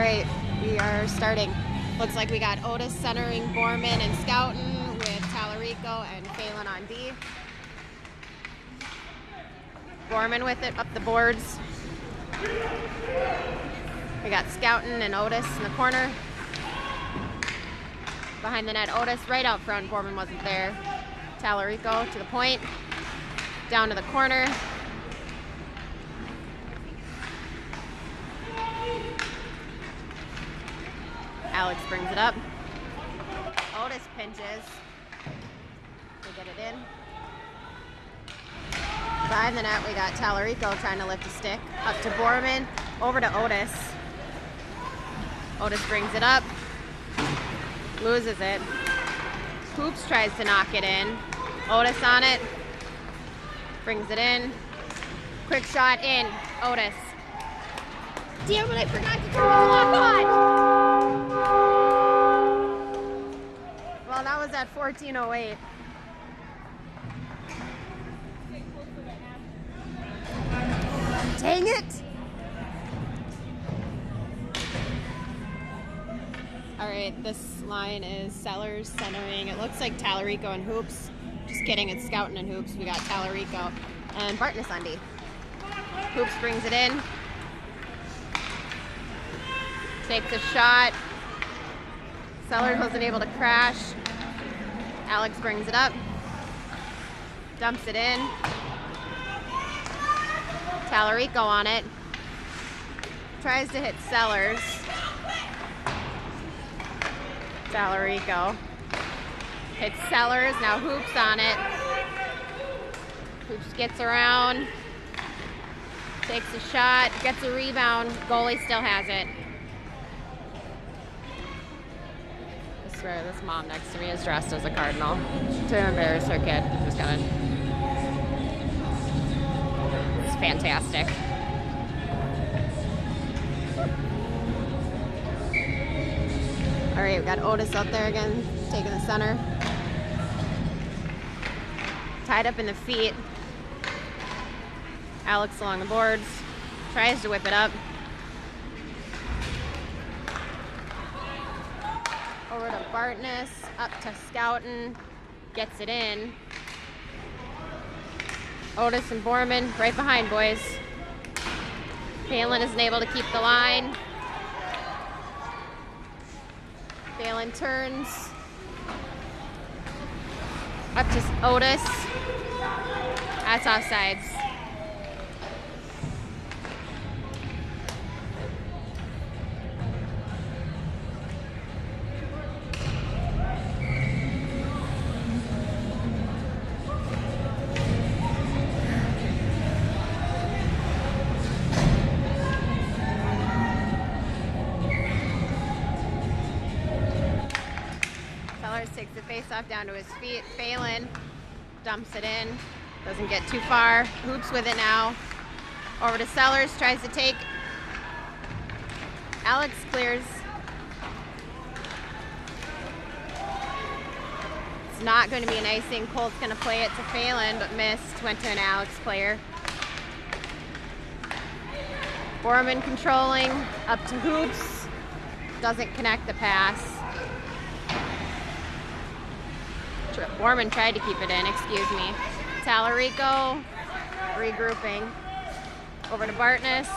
right, we are starting. Looks like we got Otis centering Borman and Scoutin with Tallarico and Phelan on D. Borman with it up the boards. We got Scoutin and Otis in the corner. Behind the net, Otis right out front. Borman wasn't there. Tallarico to the point. Down to the corner. Alex brings it up. Otis pinches. They get it in. Behind the net, we got Tallarico trying to lift a stick. Up to Borman. Over to Otis. Otis brings it up. Loses it. Hoops tries to knock it in. Otis on it. Brings it in. Quick shot in. Otis. Damn it, I forgot to turn the clock on! Well, that was at 14:08. Dang it! All right, this line is Sellers centering. It looks like Tallarico and Hoops. Just kidding, it's Scoutin and Hoops. We got Tallarico and Bartness on D. Hoops brings it in. Takes a shot. Sellers wasn't able to crash. Alex brings it up. Dumps it in. Tallarico on it. Tries to hit Sellers. Tallarico hits Sellers. Now Hoops on it. Hoops gets around. Takes a shot. Gets a rebound. Goalie still has it. I swear this mom next to me is dressed as a cardinal to embarrass her kid. Just gonna. It's fantastic. All right, we got Otis out there again, taking the center. Tied up in the feet. Alex along the boards. Tries to whip it up. Over to Bartness, up to Scoutin, gets it in. Otis and Borman right behind, boys. Phelan isn't able to keep the line. Phelan turns. Up to Otis. That's offsides. Takes the face-off down to his feet. Phelan dumps it in. Doesn't get too far. Hoops with it now. Over to Sellers. Tries to take. Alex clears. It's not going to be an icing. Colt's going to play it to Phelan, but missed. Went to an Alex player. Borman controlling. Up to Hoops. Doesn't connect the pass. Borman tried to keep it in, excuse me. Tallarico, regrouping. Over to Bartness.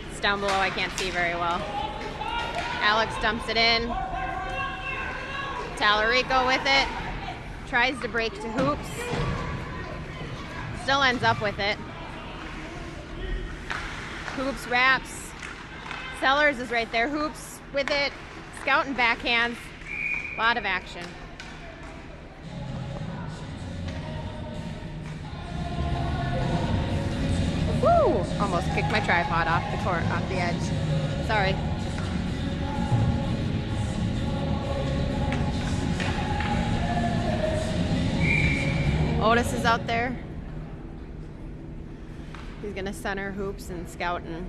It's down below, I can't see very well. Alex dumps it in. Tallarico with it. Tries to break to Hoops. Still ends up with it. Hoops wraps. Sellers is right there. Hoops with it. Scoutin backhands. A lot of action. Woo! Almost kicked my tripod off the edge. Sorry. Otis is out there. He's gonna center Hoops and Scoutin.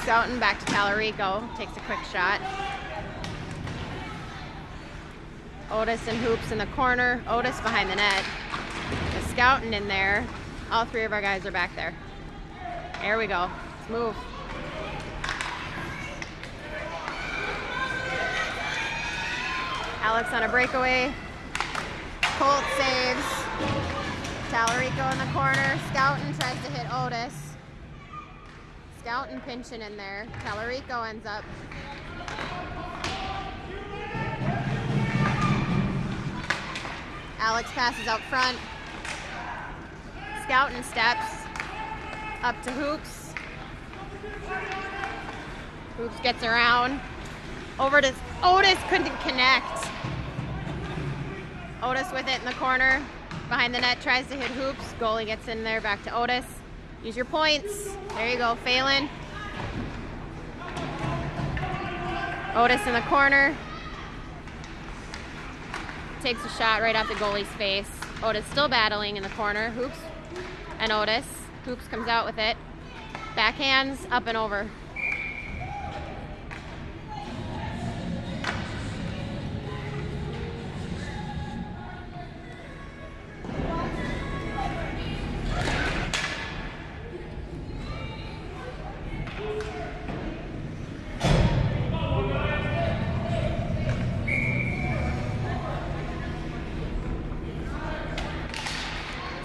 Scoutin back to Tallarico, takes a quick shot. Otis and Hoops in the corner. Otis behind the net. Scouting in there. All three of our guys are back there. There we go. Let's move. Alex on a breakaway. Colt saves. Tallarico in the corner. Scouting tries to hit Otis. Scouting pinching in there. Tallarico ends up. Alex passes out front. Scouting steps up to Hoops. Hoops gets around. Over to Otis, couldn't connect. Otis with it in the corner. Behind the net, tries to hit Hoops. Goalie gets in there, back to Otis. Use your points. There you go, Phelan. Otis in the corner. Takes a shot right off the goalie's face. Otis still battling in the corner. Hoops and Otis. Hoops comes out with it. Backhands up and over.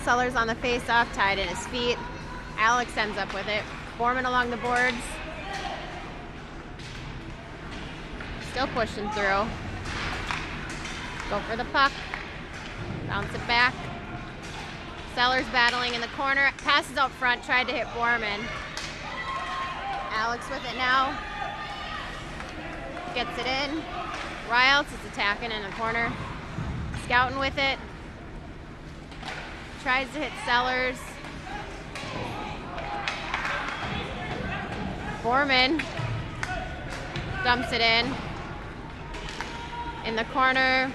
Sellers on the face-off, tied in his feet. Alex ends up with it. Borman along the boards. Still pushing through. Go for the puck. Bounce it back. Sellers battling in the corner. Passes out front, tried to hit Borman. Alex with it now. Gets it in. Riles is attacking in the corner. Scouting with it. Tries to hit Sellers. Borman dumps it in the corner.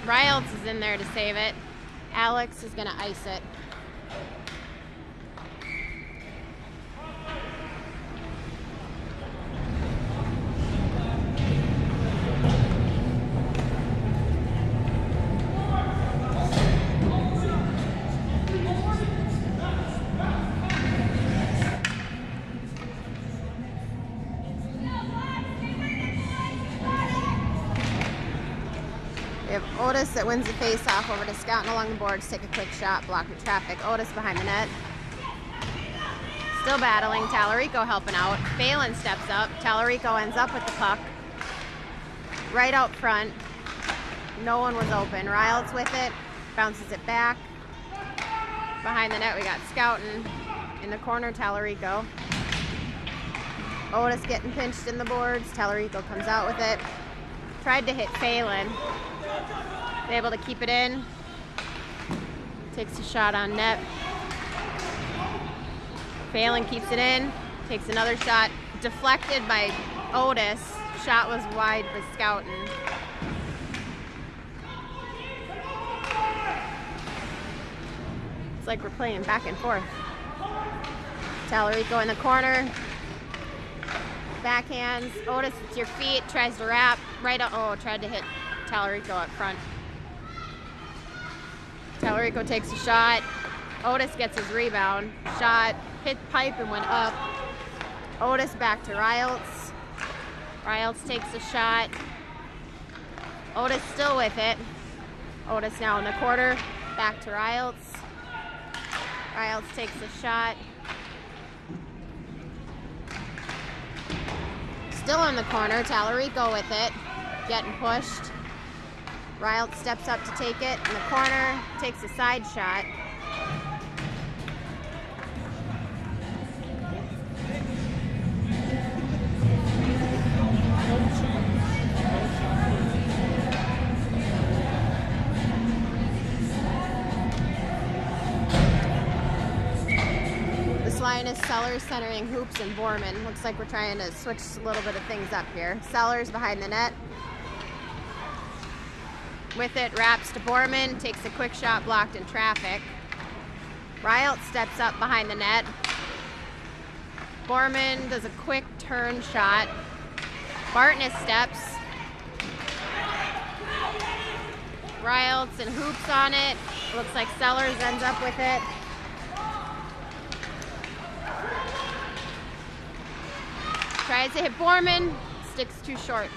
Riles is in there to save it. Alex is going to ice it. We have Otis that wins the face-off over to Scouting along the boards, take a quick shot, block the traffic. Otis behind the net. Still battling, Tallarico helping out. Phelan steps up, Tallarico ends up with the puck. Right out front. No one was open. Riles with it, bounces it back. Behind the net we got Scouting. In the corner, Tallarico. Otis getting pinched in the boards, Tallarico comes out with it. Tried to hit Phelan. Able to keep it in. Takes a shot on net. Phelan keeps it in. Takes another shot. Deflected by Otis. Shot was wide with Scouting. It's like we're playing back and forth. Tallarico in the corner. Backhands. Otis, it's your feet. Tries to wrap. Right up. Oh, tried to hit Tallarico up front. Tallarico takes a shot. Otis gets his rebound. Shot. Hit pipe and went up. Otis back to Riles. Riles takes a shot. Otis still with it. Otis now in the quarter. Back to Riles. Riles takes a shot. Still in the corner. Tallarico with it. Getting pushed. Riles steps up to take it in the corner. Takes a side shot. This line is Sellers centering Hoops and Borman. Looks like we're trying to switch a little bit of things up here. Sellers behind the net. With it, wraps to Borman, takes a quick shot blocked in traffic. Riles steps up behind the net. Borman does a quick turn shot. Bartnett steps. Riles and Hoops on it. Looks like Sellers ends up with it. Tries to hit Borman, sticks too short.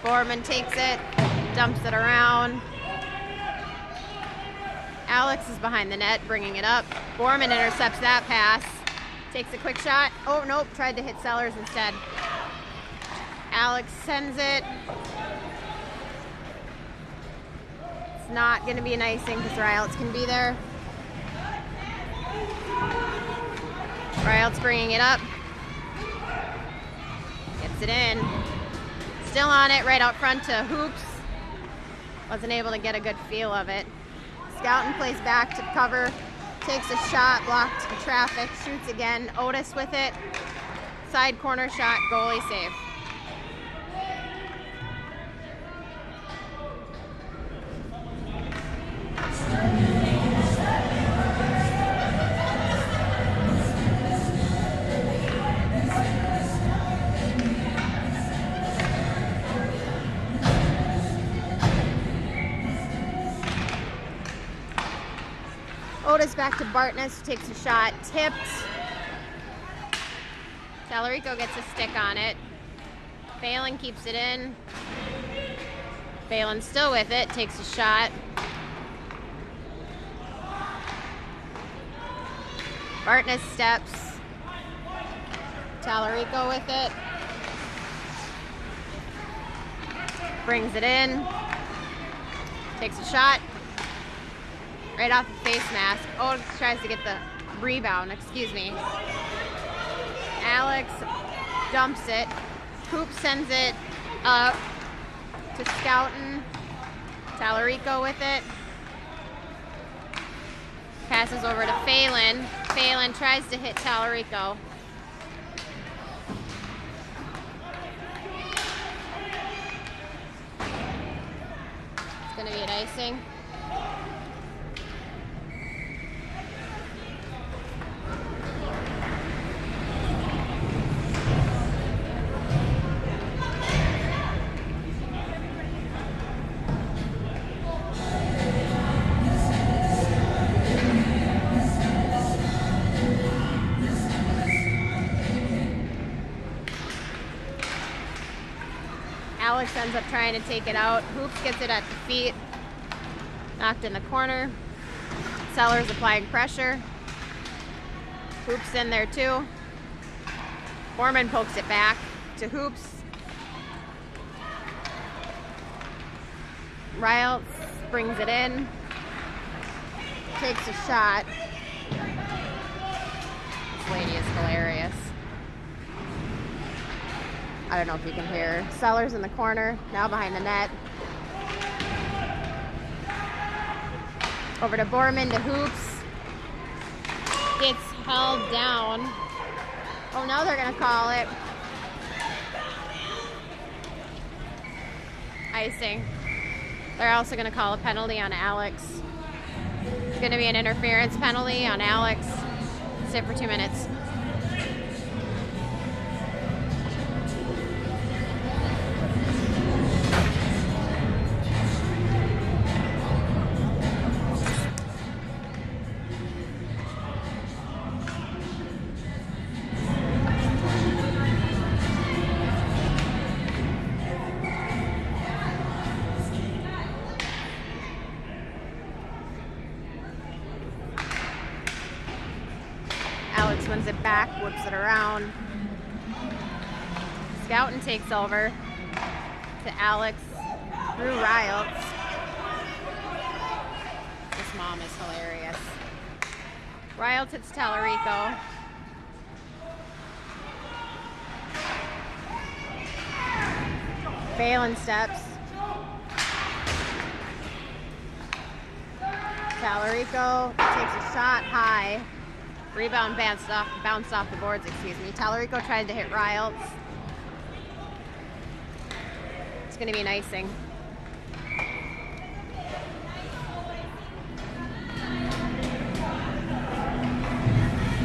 Borman takes it, dumps it around. Alex is behind the net, bringing it up. Borman intercepts that pass. Takes a quick shot. Oh, nope, tried to hit Sellers instead. Alex sends it. It's not going to be an icing because Riles can be there. Riles bringing it up. Gets it in. Still on it, right out front to Hoops. Wasn't able to get a good feel of it. Scouten plays back to cover. Takes a shot, blocked in traffic, shoots again. Otis with it. Side corner shot, goalie save. Otis back to Bartness, takes a shot, tipped. Tallarico gets a stick on it. Phelan keeps it in. Phelan still with it, takes a shot. Bartness steps. Tallarico with it. Brings it in. Takes a shot. Right off the face mask. Otis tries to get the rebound, excuse me. Alex dumps it. Hoop sends it up to Scouten. Tallarico with it. Passes over to Phelan. Phelan tries to hit Tallarico. It's going to be an icing. Alex ends up trying to take it out. Hoops gets it at the feet. Knocked in the corner. Sellers applying pressure. Hoops in there too. Borman pokes it back to Hoops. Riles brings it in. Takes a shot. This lady is hilarious. I don't know if you can hear. Sellers in the corner, now behind the net. Over to Borman to Hoops. Gets held down. Oh, now they're gonna call it icing. They're also gonna call a penalty on Alex. It's gonna be an interference penalty on Alex. Sit for 2 minutes. Alex wins it back, whips it around. Scouten takes over to Alex through Riles. This mom is hilarious. Riles hits Tallarico. Phelan steps. Tallarico takes a shot high. Rebound bounced off the boards, excuse me. Tallarico tried to hit Riles. It's going to be an icing.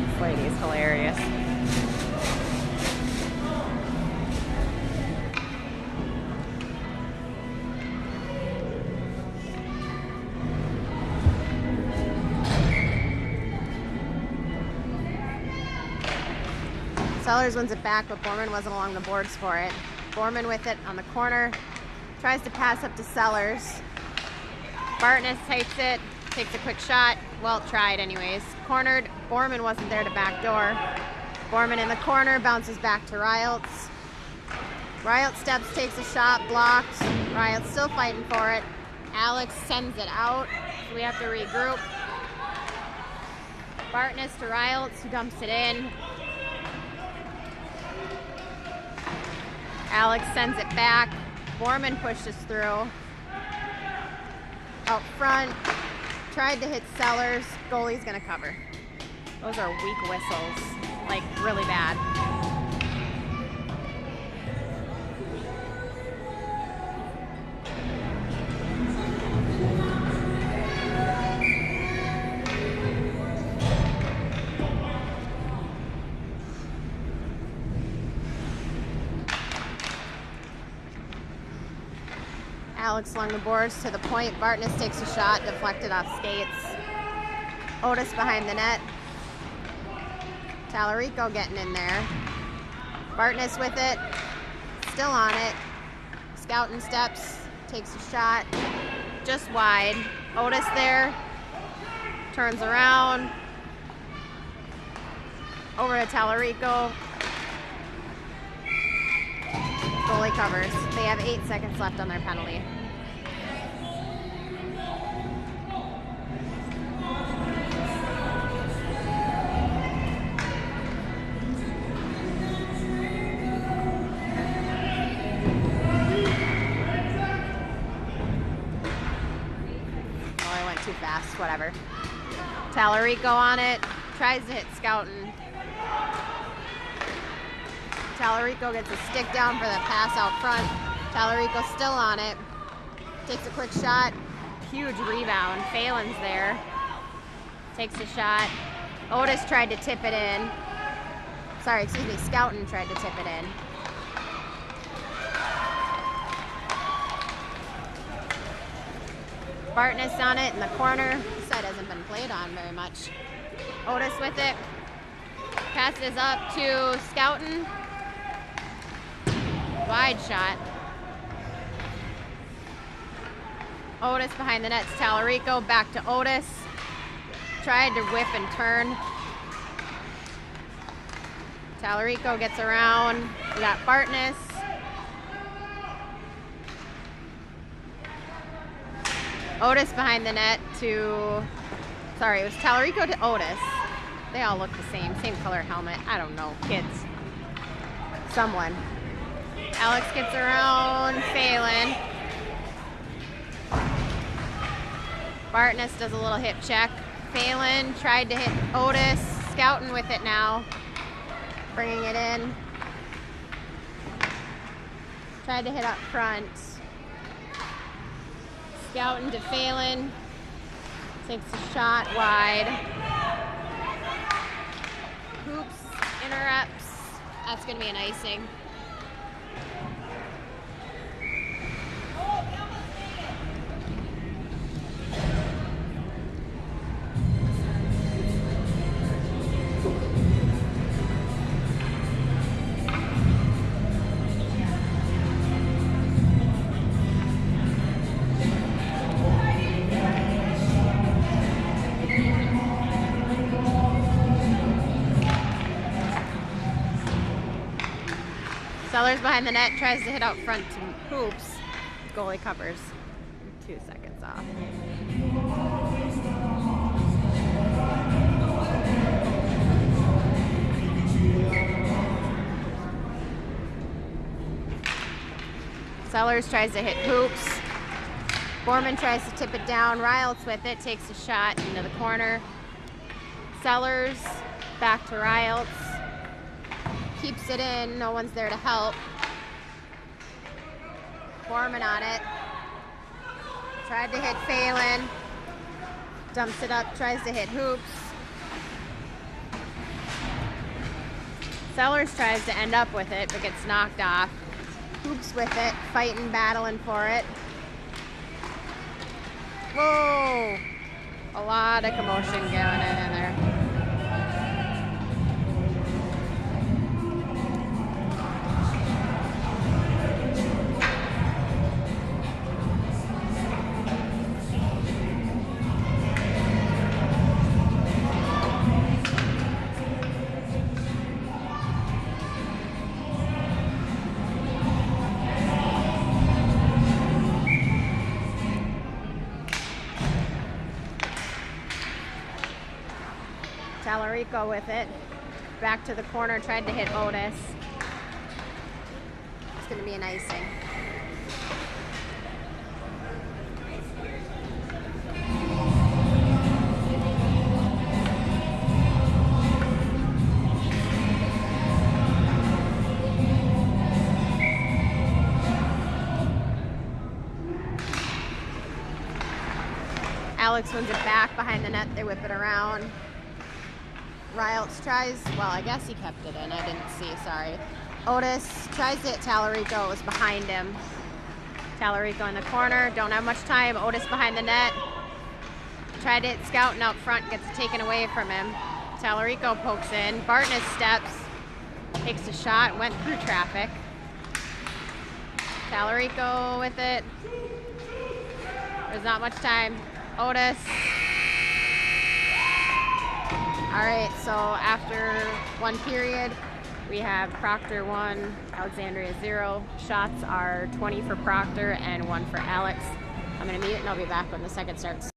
This lady is hilarious. Sellers wins it back, but Borman wasn't along the boards for it. Borman with it on the corner. Tries to pass up to Sellers. Bartness takes it, takes a quick shot. Well, tried anyways. Cornered. Borman wasn't there to backdoor. Borman in the corner, bounces back to Riles. Riles steps, takes a shot, blocked. Riles still fighting for it. Alex sends it out. So we have to regroup. Bartness to Riles, who dumps it in. Alex sends it back. Borman pushes through. Out front. Tried to hit Sellers. Goalie's gonna cover. Those are weak whistles. Like, really bad. Alex along the boards to the point. Bartness takes a shot, deflected off skates. Otis behind the net. Tallarico getting in there. Bartness with it. Still on it. Scouting steps. Takes a shot. Just wide. Otis there. Turns around. Over to Tallarico. Goalie covers. They have 8 seconds left on their penalty. Oh, I went too fast. Whatever. Tallarico on it. Tries to hit Scouton. Tallarico gets a stick down for the pass out front. Tallarico still on it. Takes a quick shot. Huge rebound. Phelan's there. Takes a shot. Otis tried to tip it in. Sorry, excuse me. Scouton tried to tip it in. Bartness on it in the corner. This side hasn't been played on very much. Otis with it. Passes up to Scouton. Wide shot. Otis behind the nets. Tallarico back to Otis. Tried to whip and turn. Tallarico gets around. We got Bartness. Otis behind the net to, sorry, it was Tallarico to Otis. They all look the same color helmet. I don't know, kids. Someone. Alex gets around Phelan. Bartness does a little hip check. Phelan tried to hit Otis. Scouting with it now. Bringing it in. Tried to hit up front. Scouting to Phelan. Takes a shot wide. Hoops, interrupts. That's going to be an icing. Sellers behind the net, tries to hit out front to Hoops. Goalie covers. 2 seconds off. Sellers tries to hit Hoops. Borman tries to tip it down. Riles with it, takes a shot into the corner. Sellers back to Riles. Keeps it in, no one's there to help. Borman on it. Tried to hit Phelan. Dumps it up, tries to hit Hoops. Sellers tries to end up with it, but gets knocked off. Hoops with it, fighting, battling for it. Whoa! A lot of commotion going in there. Talarico with it. Back to the corner, tried to hit Otis. It's going to be an icing. Alex wins it back behind the net. They whip it around. Riles tries, well, I guess he kept it in. I didn't see, sorry. Otis tries to hit Talarico. It was behind him. Talarico in the corner. Don't have much time. Otis behind the net. Tried to hit Scouting out front. Gets it taken away from him. Talarico pokes in. Bartness steps. Takes a shot. Went through traffic. Talarico with it. There's not much time. Otis. All right, so after one period, we have Proctor 1, Alexandria 0. Shots are 20 for Proctor and 1 for Alex. I'm gonna mute it and I'll be back when the second starts.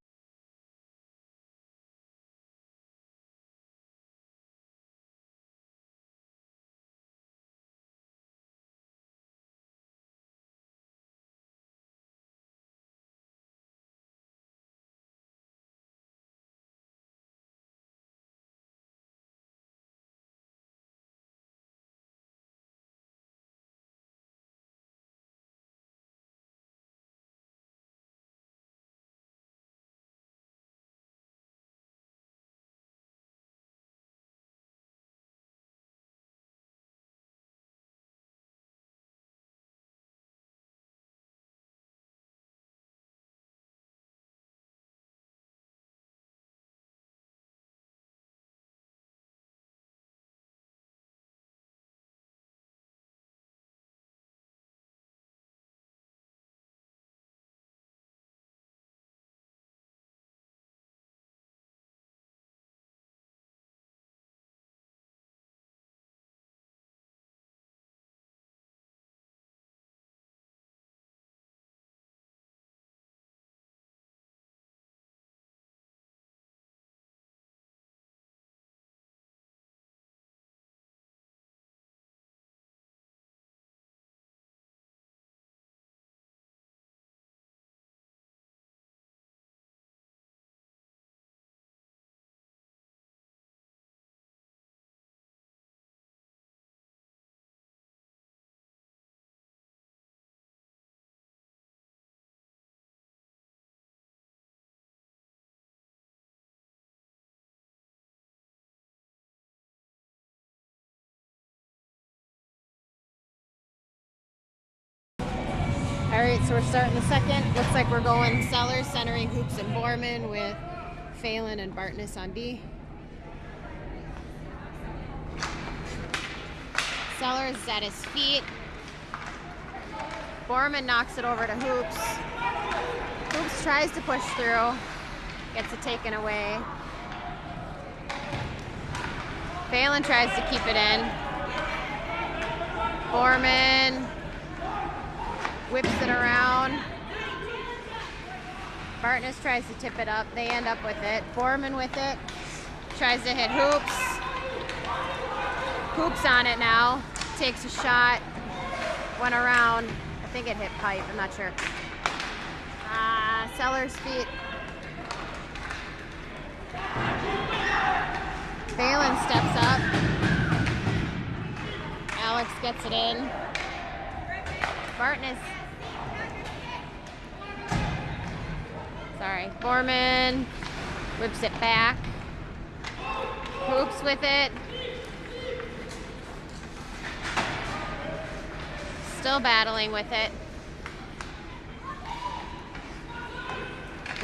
All right, so we're starting the second. Looks like we're going Sellers, centering Hoops and Borman with Phelan and Bartness on D. Sellers is at his feet. Borman knocks it over to Hoops. Hoops tries to push through, gets it taken away. Phelan tries to keep it in. Borman whips it around. Bartness tries to tip it up. They end up with it. Borman with it. Tries to hit Hoops. Hoops on it now. Takes a shot. Went around. I think it hit pipe. I'm not sure. Sellers' feet. Phelan steps up. Alex gets it in. Bartness. Sorry. Borman whips it back. Hoops with it. Still battling with it.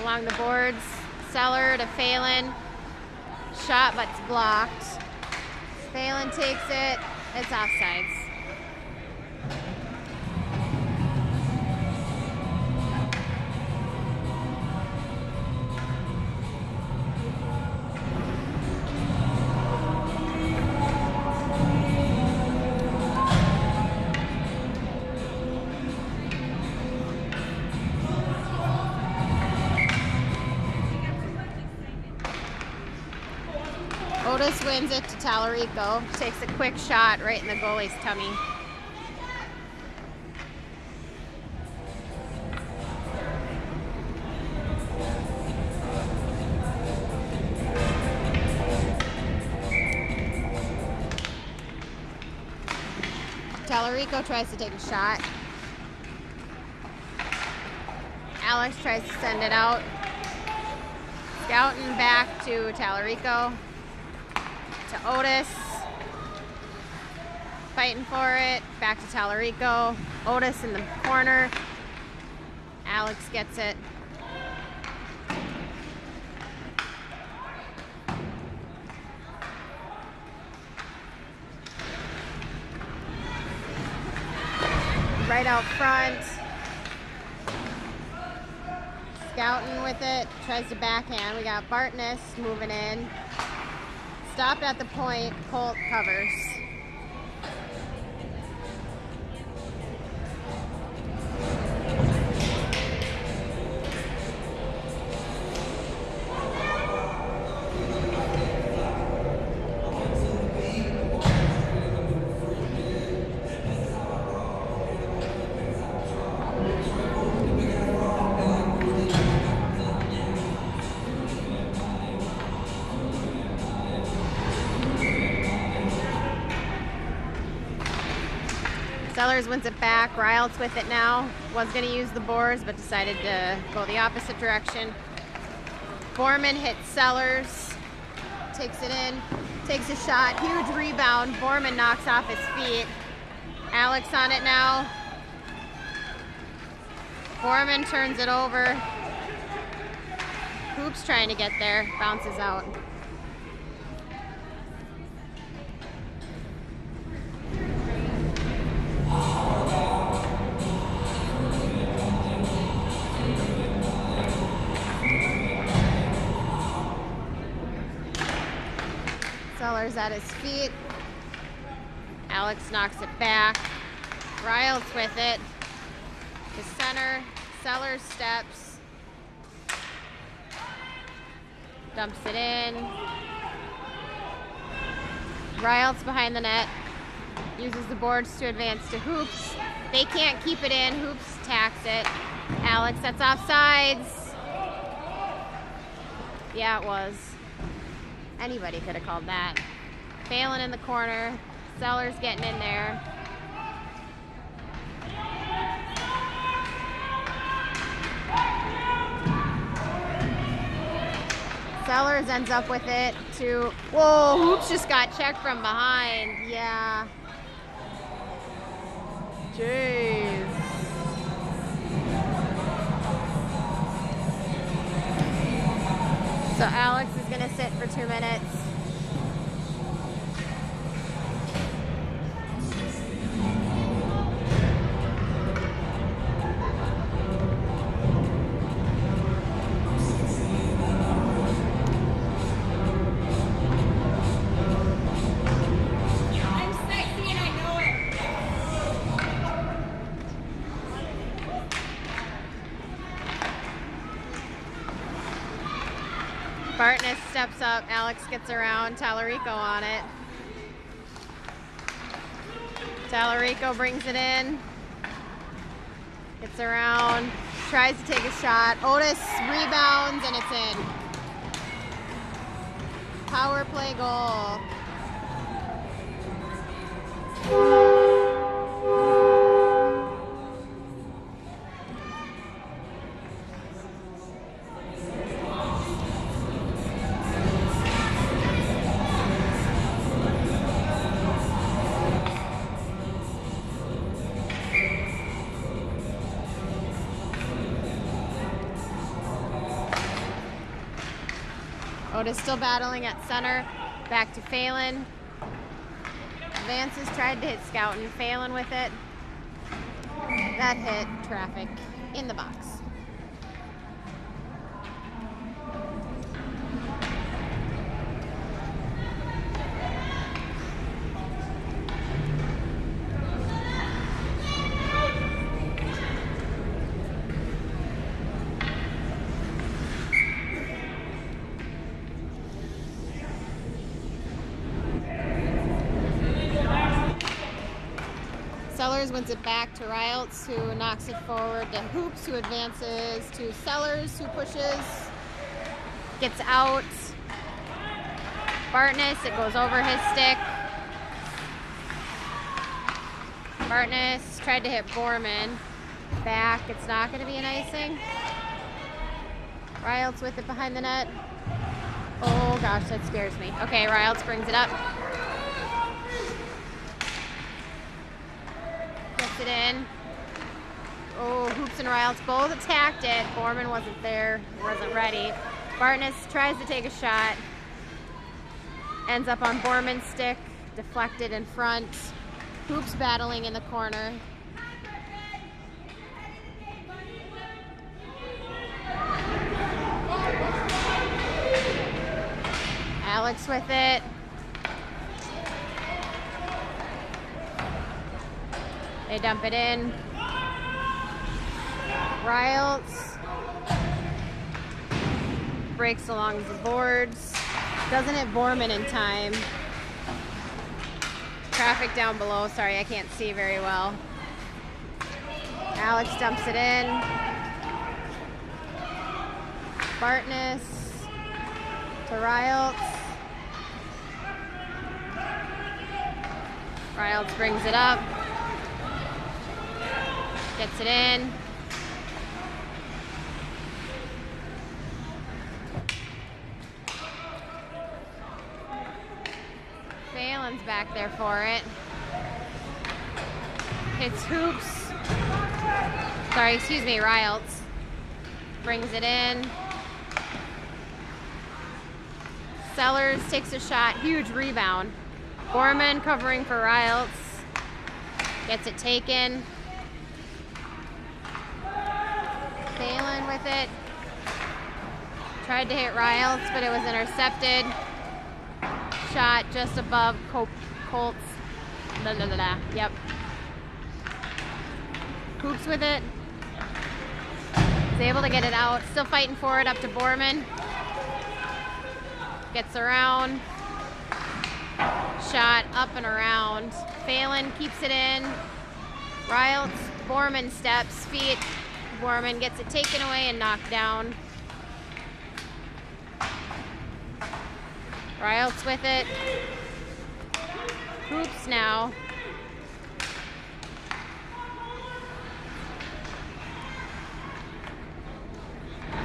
Along the boards. Seller to Phelan. Shot, but it's blocked. Phelan takes it. It's offsides. Otis wins it to Tallarico. Takes a quick shot right in the goalie's tummy. Tallarico tries to take a shot. Alex tries to send it out. Scouting back to Tallarico. To Otis. Fighting for it. Back to Tallarico. Otis in the corner. Alex gets it. Right out front. Scouting with it. Tries to backhand. We got Bartness moving in. Stopped at the point. Colt covers. Sellers wins it back. Riles with it now. Was going to use the boards, but decided to go the opposite direction. Borman hits Sellers. Takes it in. Takes a shot. Huge rebound. Borman knocks off his feet. Alex on it now. Borman turns it over. Hoops trying to get there. Bounces out. Sellers at his feet. Alex knocks it back. Riles with it. To center. Sellers steps. Dumps it in. Riles behind the net. Uses the boards to advance to Hoops. They can't keep it in. Hoops tacks it. Alex sets off sides. Yeah, it was. Anybody could have called that. Phelan in the corner. Sellers getting in there. Sellers ends up with it to... Whoa, Hoops just got checked from behind. Yeah. Jeez. So Alex is going to sit for 2 minutes. Bartness steps up, Alex gets around, Tallarico on it. Tallarico brings it in, gets around, tries to take a shot. Otis rebounds and it's in. Power play goal. Otis still battling at center. Back to Phelan. Advances, tried to hit Scouten. Phelan with it. That hit traffic in the box. Sellers wins it back to Riles, who knocks it forward to Hoops, who advances to Sellers, who pushes, gets out. Bartness, it goes over his stick. Bartness tried to hit Borman. Back, it's not going to be an icing. Riles with it behind the net. Oh gosh, that scares me. Okay, Riles brings it up. Gets it in. Oh, Hoops and Riles both attacked it. Borman wasn't there, wasn't ready. Bartness tries to take a shot. Ends up on Borman's stick, deflected in front. Hoops battling in the corner. Alex with it. They dump it in. Riles breaks along the boards. Doesn't hit Borman in time. Traffic down below. Sorry, I can't see very well. Alex dumps it in. Bartness to Riles. Riles brings it up. Gets it in. Phelan's back there for it. Hits Hoops. Sorry, excuse me, Riles. Brings it in. Sellers takes a shot. Huge rebound. Borman covering for Riles. Gets it taken. Phelan with it. Tried to hit Riles, but it was intercepted. Shot just above Colt's. Yep. Hoops with it. Is able to get it out. Still fighting for it up to Borman. Gets around. Shot up and around. Phelan keeps it in. Riles, Borman steps, feet. Borman gets it taken away and knocked down. Riles with it. Hoops now.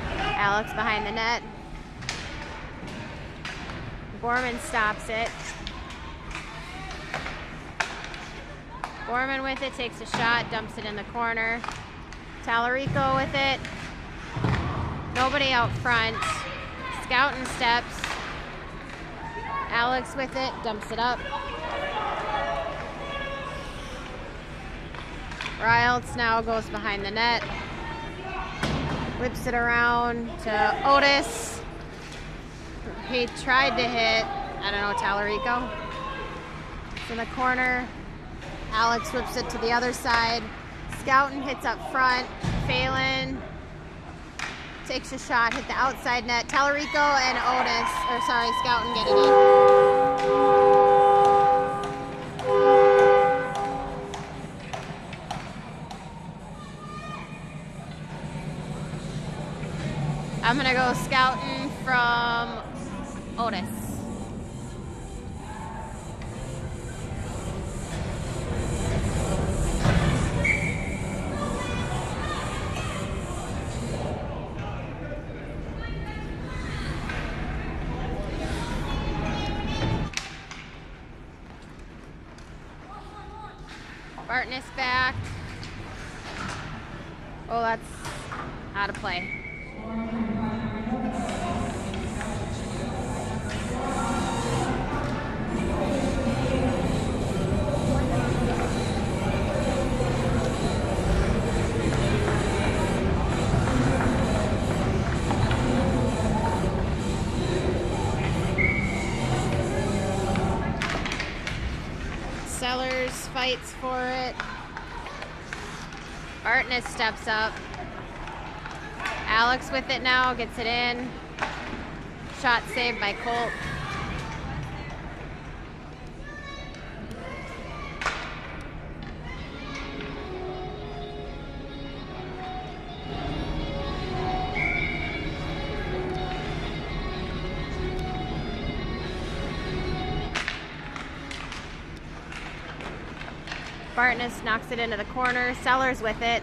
Alex behind the net. Borman stops it. Borman with it, takes a shot, dumps it in the corner. Tallarico with it. Nobody out front. Scouting steps. Alex with it, dumps it up. Riles now goes behind the net. Whips it around to Otis. He tried to hit, I don't know, Tallarico. It's in the corner. Alex whips it to the other side. Scoutin hits up front. Phelan takes a shot, hit the outside net. Tallarico and Otis, or sorry, Scoutin get it in. I'm gonna go Scoutin from Otis. Bartness back. Oh, that's out of play. Sellers fights for it. Bartness steps up. Alex with it now, gets it in. Shot saved by Colt. Bartness knocks it into the corner. Sellers with it.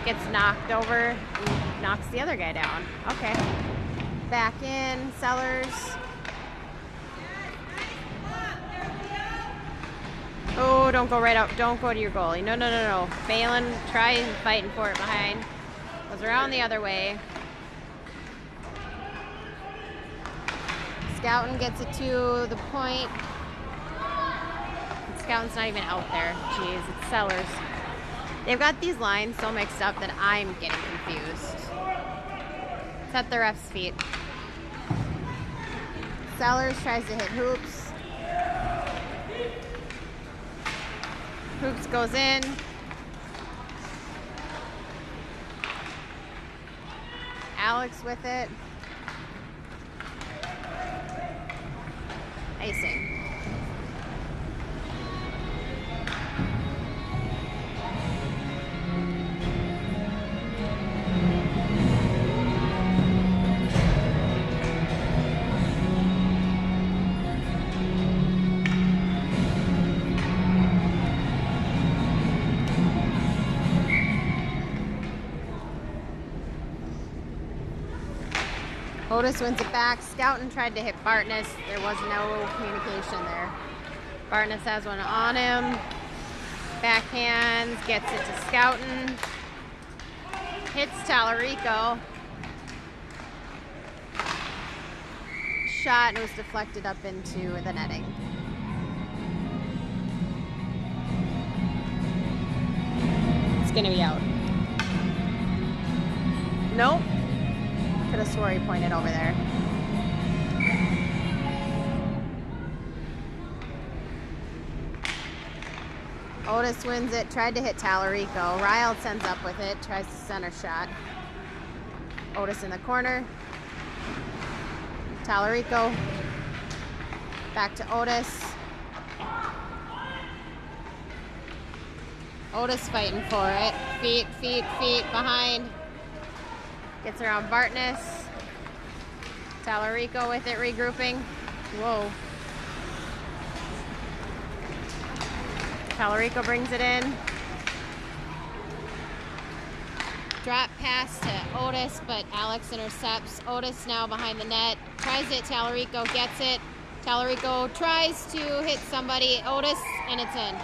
Gets knocked over and knocks the other guy down. Okay. Back in. Sellers. Oh, don't go right up. Don't go to your goalie. No, no, no, no. Phelan tries fighting for it behind. Goes around the other way. Scouten gets it to the point. Scouten's not even out there. Jeez, it's Sellers. They've got these lines so mixed up that I'm getting confused. It's at the ref's feet. Sellers tries to hit Hoops. Hoops goes in. Alex with it. Icing. Otis wins it back. Scouten tried to hit Bartness. There was no communication there. Bartness has one on him. Backhands, gets it to Scouten. Hits Tallarico. Shot and was deflected up into the netting. It's gonna be out. Nope. Could have swore he pointed over there. Otis wins it, tried to hit Tallarico. Ryle sends up with it, tries to center shot. Otis in the corner. Tallarico. Back to Otis. Otis fighting for it. Feet, feet, feet behind. Gets around Bartness. Tallarico with it, regrouping. Whoa. Tallarico brings it in. Drop pass to Otis, but Alex intercepts. Otis now behind the net. Tries it, Tallarico gets it. Tallarico tries to hit somebody. Otis, and it's in.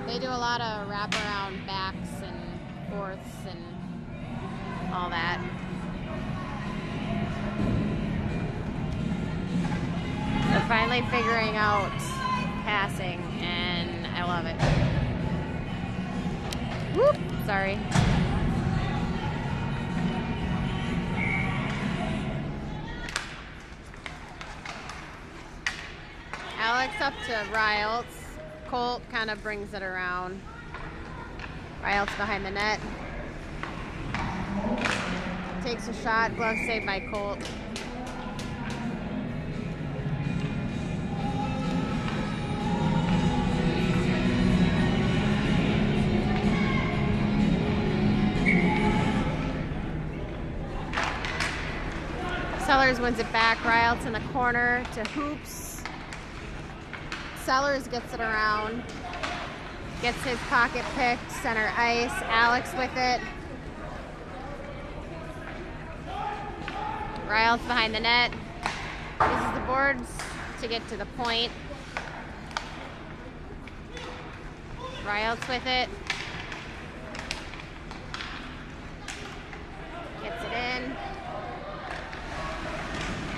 They do a lot of wraparound backs and forths and all that. They're finally figuring out passing, and I love it. Whoop, sorry. Alex up to Riles. Colt kind of brings it around. Riles behind the net. Takes a shot, glove saved by Colt. Sellers wins it back. Riles in the corner to Hoops. Sellers gets it around. Gets his pocket picked. Center ice. Alex with it. Riles behind the net. Uses the boards to get to the point. Riles with it. Gets it in.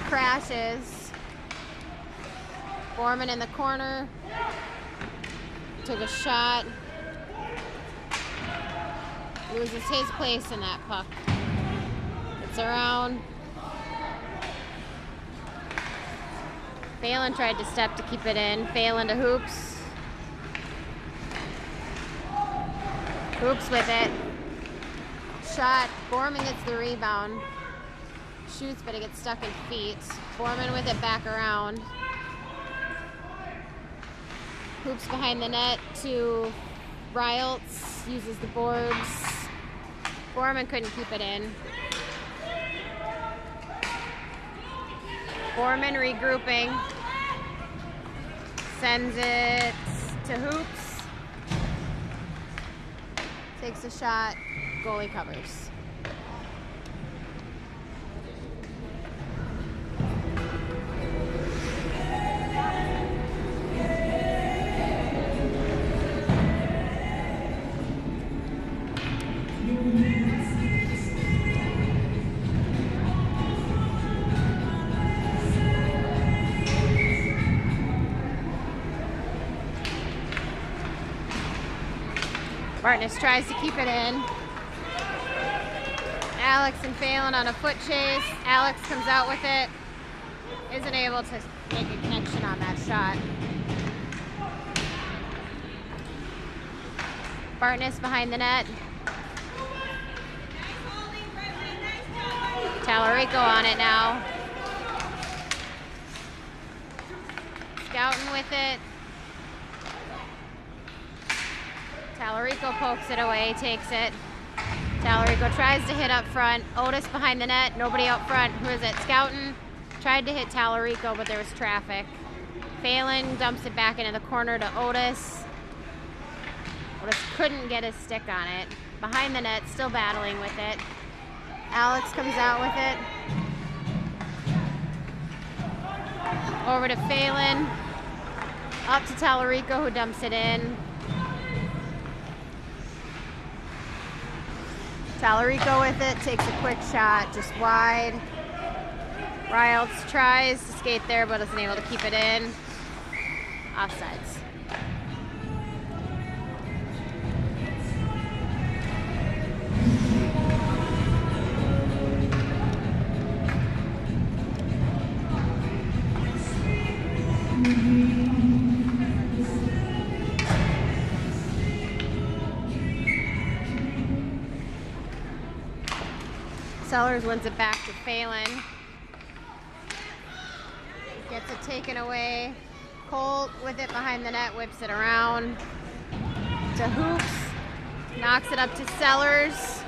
Crashes. Borman in the corner. Took a shot. Loses his place in that puck. It's around. Phelan tried to step to keep it in. Phelan to Hoops. Hoops with it. Shot. Borman gets the rebound. Shoots, but it gets stuck in feet. Borman with it back around. Hoops behind the net to Riles. Uses the boards. Borman couldn't keep it in. Borman regrouping. Sends it to Hoops. Takes a shot. Goalie covers. Bartness tries to keep it in. Alex and Phelan on a foot chase. Alex comes out with it. Isn't able to make a connection on that shot. Bartness behind the net. Tallarico on it now. Scouting with it. Tallarico pokes it away, takes it. Tallarico tries to hit up front. Otis behind the net, nobody out front. Who is it? Scouting tried to hit Tallarico, but there was traffic. Phelan dumps it back into the corner to Otis. Otis couldn't get his stick on it. Behind the net, still battling with it. Alex comes out with it. Over to Phelan. Up to Tallarico, who dumps it in. Tallarico with it, takes a quick shot, just wide. Riles tries to skate there, but isn't able to keep it in. Offsides. Sellers wins it back to Phelan. Gets it taken away. Colt with it behind the net, whips it around to Hoops. Knocks it up to Sellers.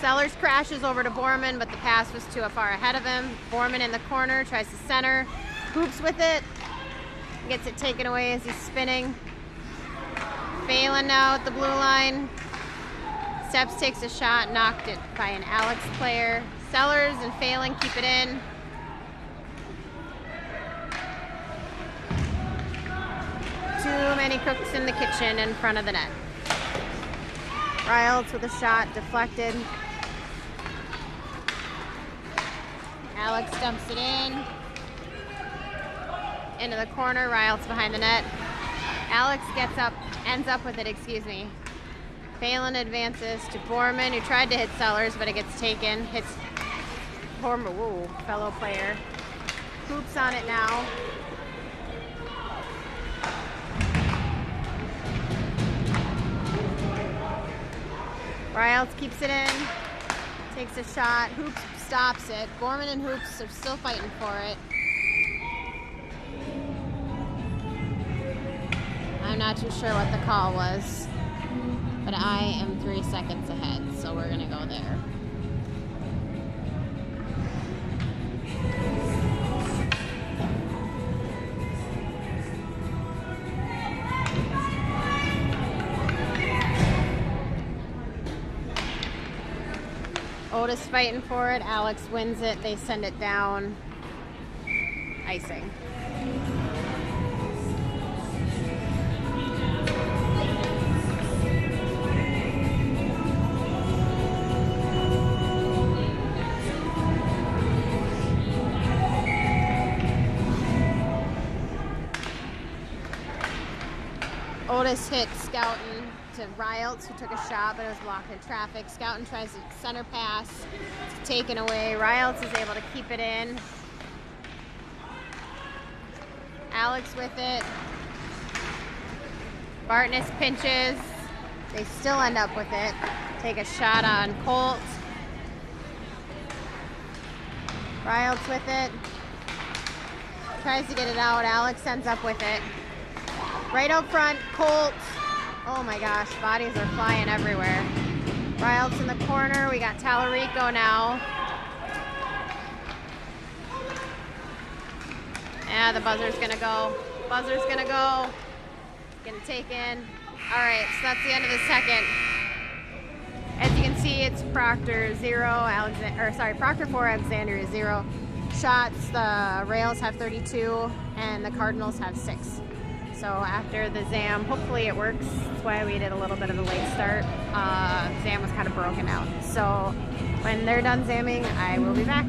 Sellers crashes over to Borman, but the pass was too far ahead of him. Borman in the corner, tries to center. Hoops with it. Gets it taken away as he's spinning. Phelan now at the blue line. Steps takes a shot, knocked it by an Alex player. Sellers and Phelan keep it in. Too many cooks in the kitchen in front of the net. Riles with a shot, deflected. Alex dumps it in. Into the corner, Riles behind the net. Alex ends up with it, excuse me. Phelan advances to Borman, who tried to hit Sellers, but it gets taken. Hits Borman, whoa, fellow player. Hoops on it now. Riles keeps it in, takes a shot. Hoops stops it. Borman and Hoops are still fighting for it. I'm not too sure what the call was, but I am 3 seconds ahead, so we're gonna go there. Otis fighting for it. Alex wins it. They send it down. Icing. Otis hit Scoutin to Riles, who took a shot, but it was blocked in traffic. Scoutin tries a center pass. It's taken away. Riles is able to keep it in. Alex with it. Bartness pinches. They still end up with it. Take a shot on Colt. Riles with it. Tries to get it out. Alex ends up with it. Right up front, Colt. Oh my gosh, bodies are flying everywhere. Riles in the corner. We got Tallarico now. Yeah, the buzzer's gonna go. Buzzer's gonna go. Gonna take in. All right, so that's the end of the second. As you can see, it's Proctor 0, Proctor 4, Alexandria 0. Shots, the Rails have 32, and the Cardinals have 6. So after the ZAM, hopefully it works. That's why we did a little bit of a late start. ZAM was kind of broken out. So when they're done ZAMming, I will be back.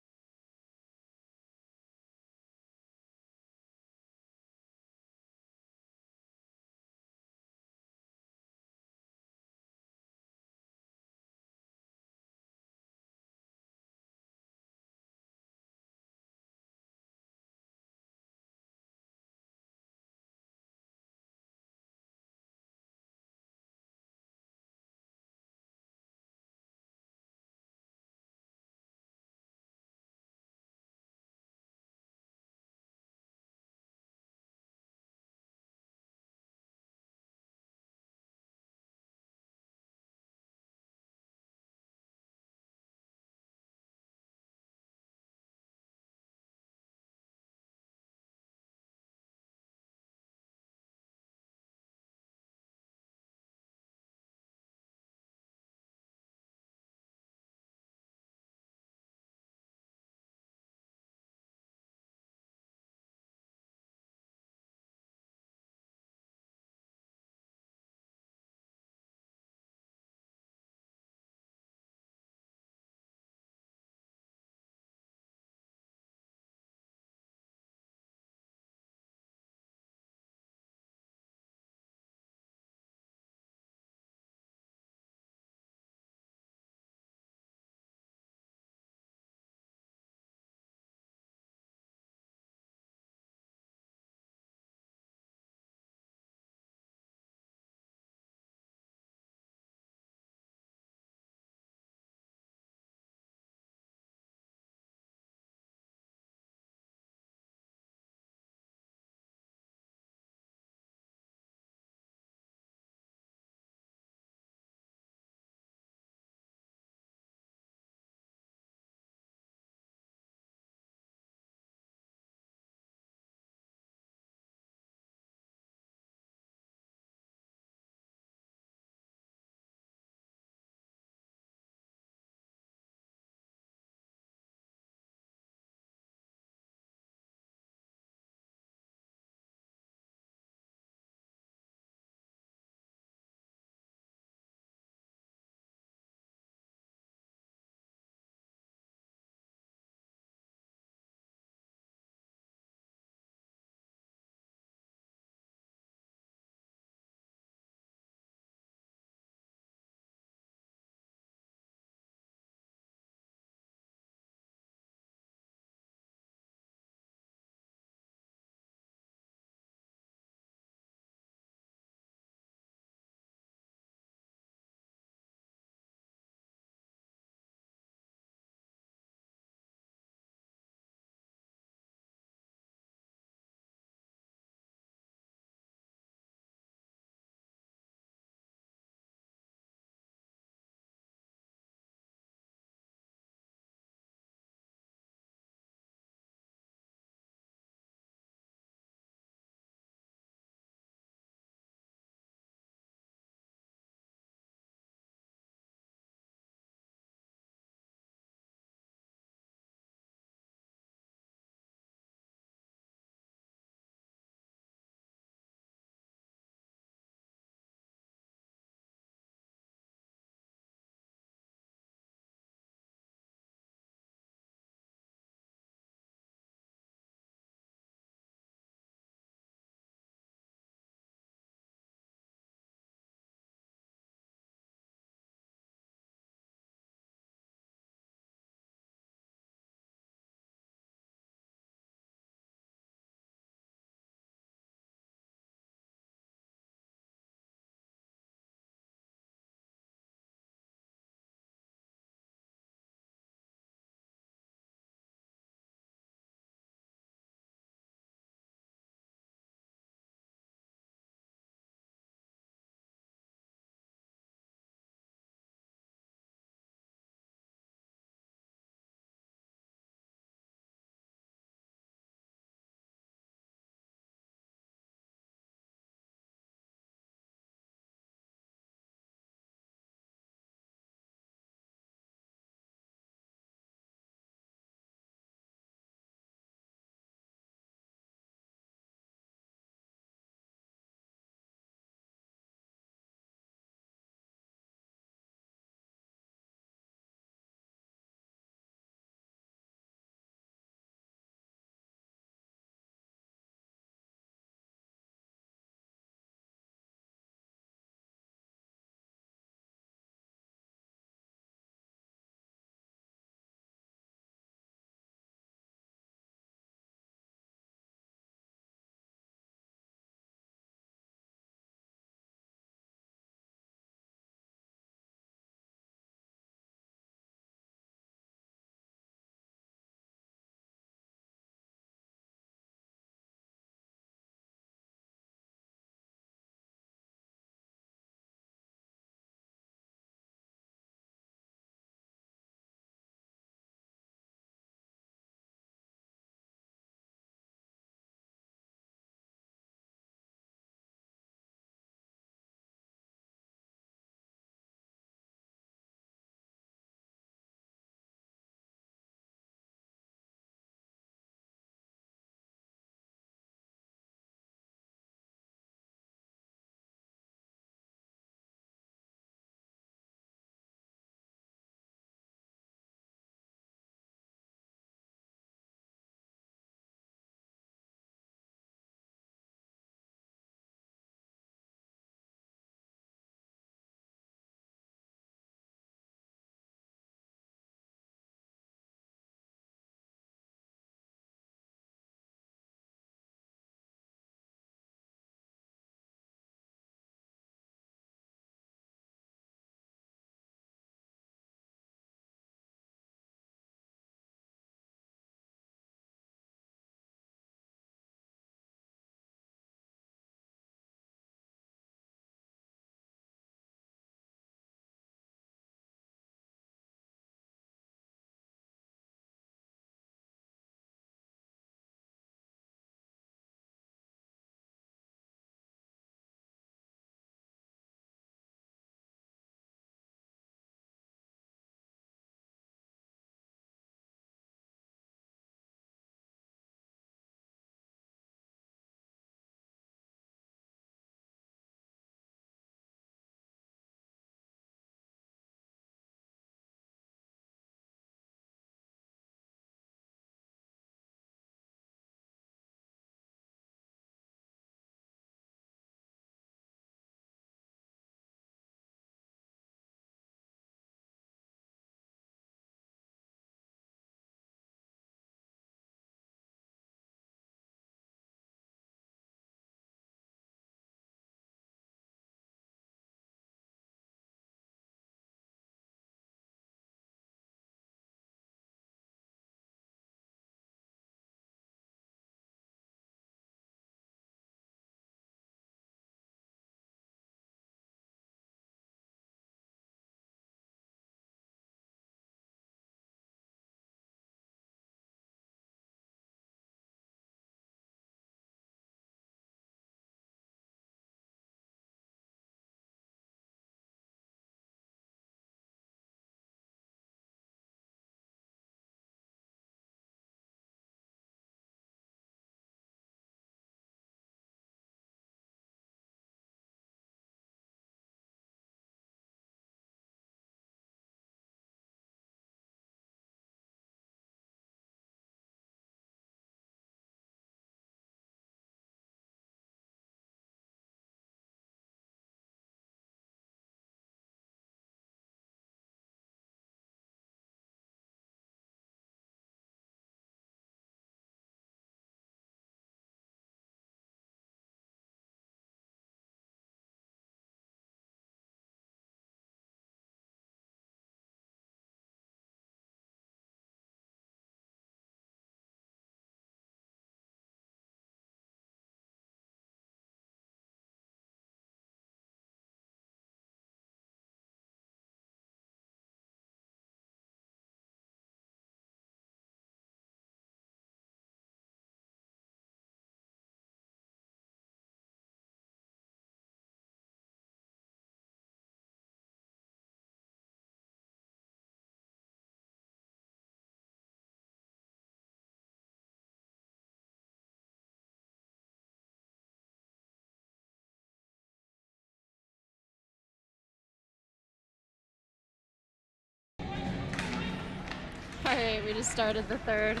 All right, we just started the third.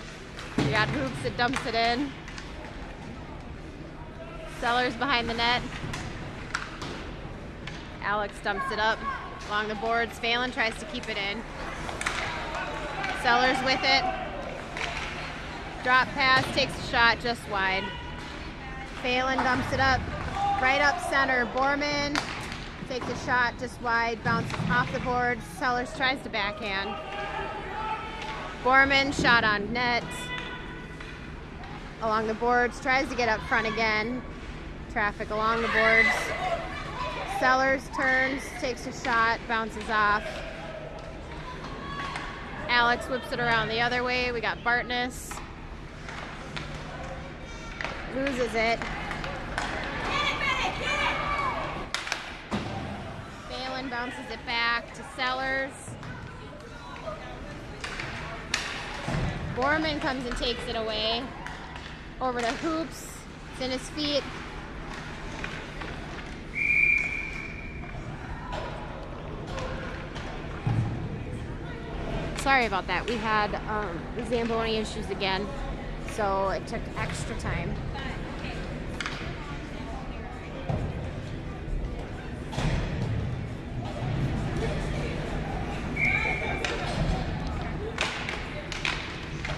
We got Hoops that dumps it in. Sellers behind the net. Alex dumps it up along the boards. Phelan tries to keep it in. Sellers with it. Drop pass, takes a shot just wide. Phelan dumps it up, right up center. Borman takes a shot just wide, bounces off the boards. Sellers tries to backhand. Borman, shot on net. Along the boards, tries to get up front again. Traffic along the boards. Sellers turns, takes a shot, bounces off. Alex whips it around the other way. We got Bartness. Loses it. Phelan bounces it back to Sellers. Borman comes and takes it away. Over to Hoops. It's in his feet. Sorry about that. We had the Zamboni issues again, so it took extra time.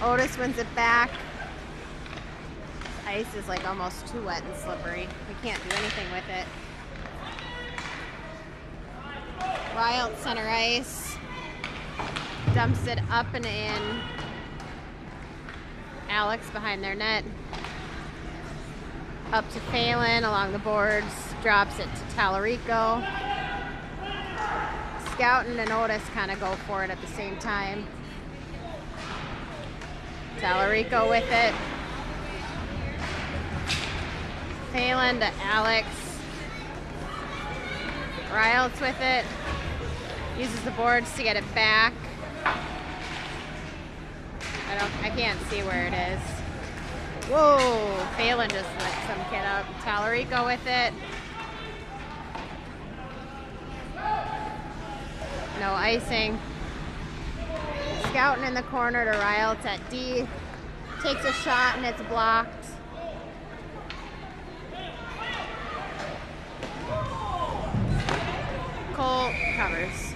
Otis wins it back. This ice is like almost too wet and slippery. We can't do anything with it. Wild center ice. Dumps it up and in. Alex behind their net. Up to Phelan along the boards. Drops it to Tallarico. Scouten and Otis kind of go for it at the same time. Tallarico with it. Phelan to Alex. Riles with it. Uses the boards to get it back. I can't see where it is. Whoa! Phelan just lit some kid up. Tallarico with it. No icing. Scouten in the corner to Riles at D. Takes a shot and it's blocked. Cole covers.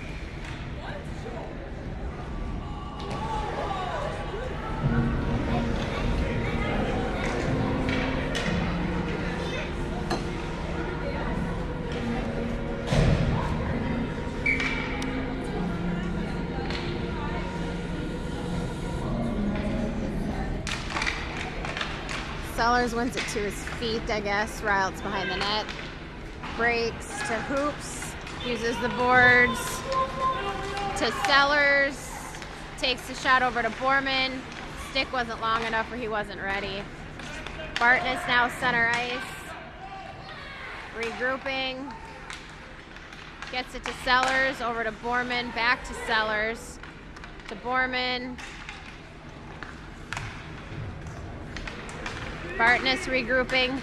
Sellers wins it to his feet, I guess. Riles behind the net. Breaks to Hoops. Uses the boards to Sellers. Takes the shot over to Borman. Stick wasn't long enough or he wasn't ready. Bartness now center ice. Regrouping. Gets it to Sellers. Over to Borman. Back to Sellers. To Borman. Bartness regrouping.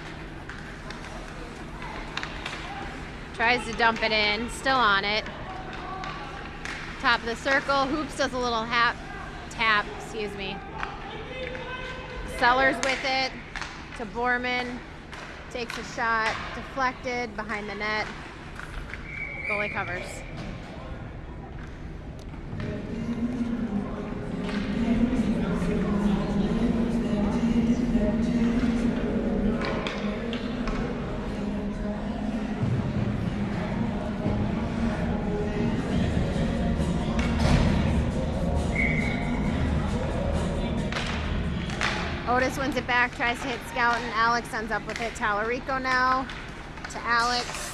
Tries to dump it in. Still on it. Top of the circle. Hoops does a little tap, excuse me. Sellers with it. To Borman. Takes a shot. Deflected. Behind the net. Goalie covers. Otis wins it back, tries to hit Scouten. Alex ends up with it. Tallarico now to Alex.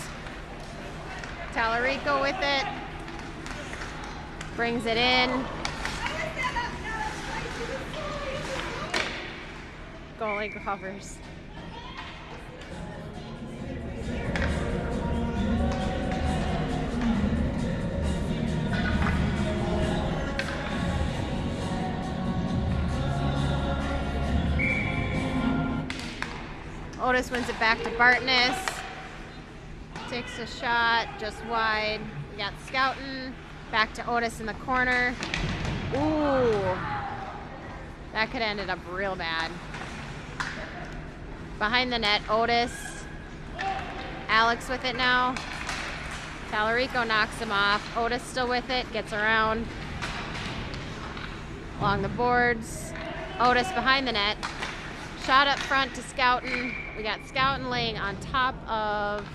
Tallarico with it. Brings it in. Goalie covers. Otis wins it back to Bartness. Takes a shot just wide. We got Scouten. Back to Otis in the corner. Ooh. That could have ended up real bad. Behind the net, Otis. Alex with it now. Tallarico knocks him off. Otis still with it, gets around. Along the boards. Otis behind the net. Shot up front to Scouten. We got Scouten laying on top of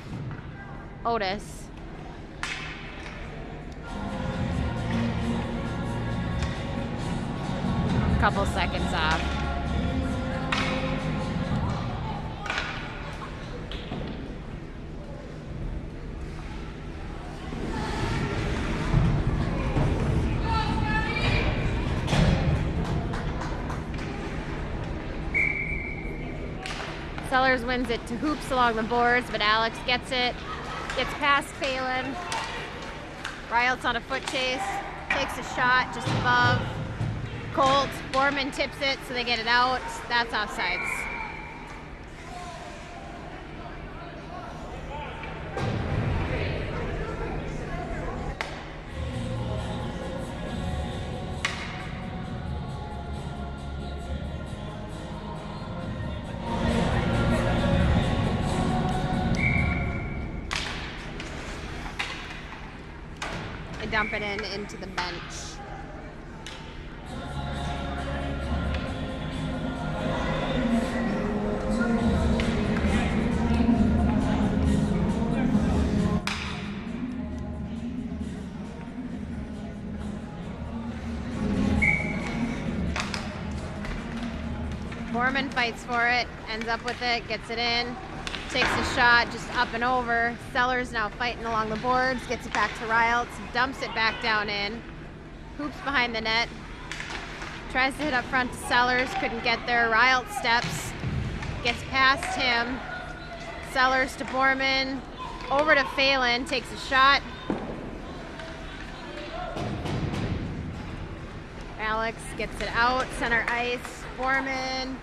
Otis. Couple seconds off. Sellers wins it to Hoops along the boards, but Alex gets it. Gets past Phelan. Riot's on a foot chase. Takes a shot just above Colt. Borman tips it, so they get it out. That's offsides. They dump it into the bench. Borman fights for it, ends up with it, gets it in, takes a shot just up and over. Sellers now fighting along the boards, gets it back to Riles, dumps it back down in. Hoops behind the net, tries to hit up front to Sellers, couldn't get there. Riles steps, gets past him. Sellers to Borman, over to Phelan, takes a shot. Alex gets it out, center ice. Borman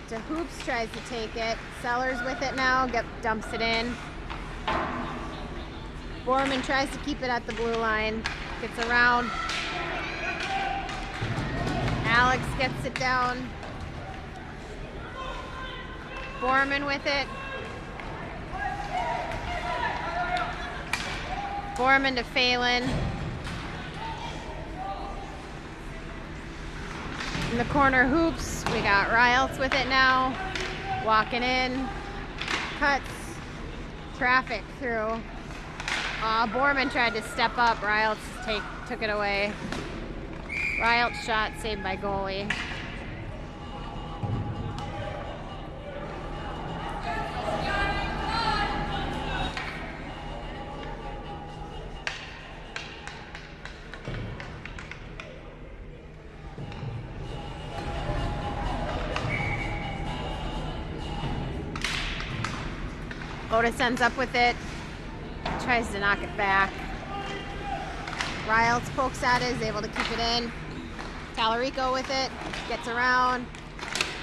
to Hoops, tries to take it. Sellers with it now, dumps it in. Borman tries to keep it at the blue line, gets around. Alex gets it down. Borman with it. Borman to Phelan. In the corner, Hoops, we got Riles with it now, walking in, cuts, traffic through. Borman tried to step up, Riles took it away. Riles shot saved by goalie. Otis ends up with it, tries to knock it back. Riles pokes at it, is able to keep it in. Tallarico with it, gets around.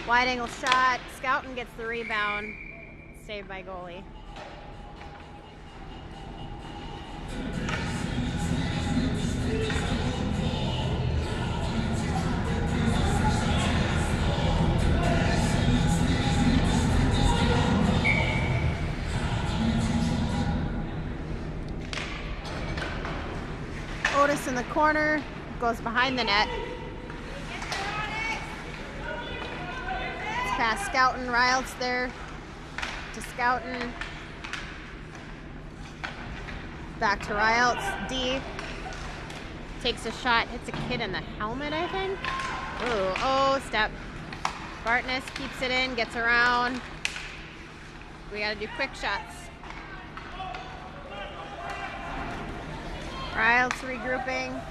Wide angle shot, Scouten gets the rebound, saved by goalie. Otis in the corner, goes behind the net. It's past Scouten, Riles there to Scouten. Back to Riles, D. Takes a shot, hits a kid in the helmet, I think. Ooh, oh, step. Bartness keeps it in, gets around. We gotta do quick shots. Riles regrouping.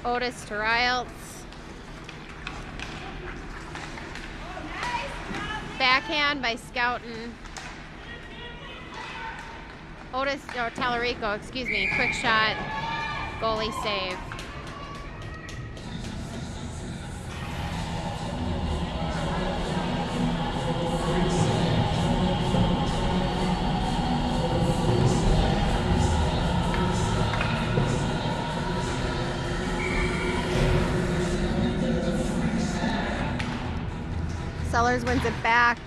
Otis to Riles. Backhand by Scouten. Otis, or Tallarico, excuse me, quick shot, goalie save. Sellers wins it back.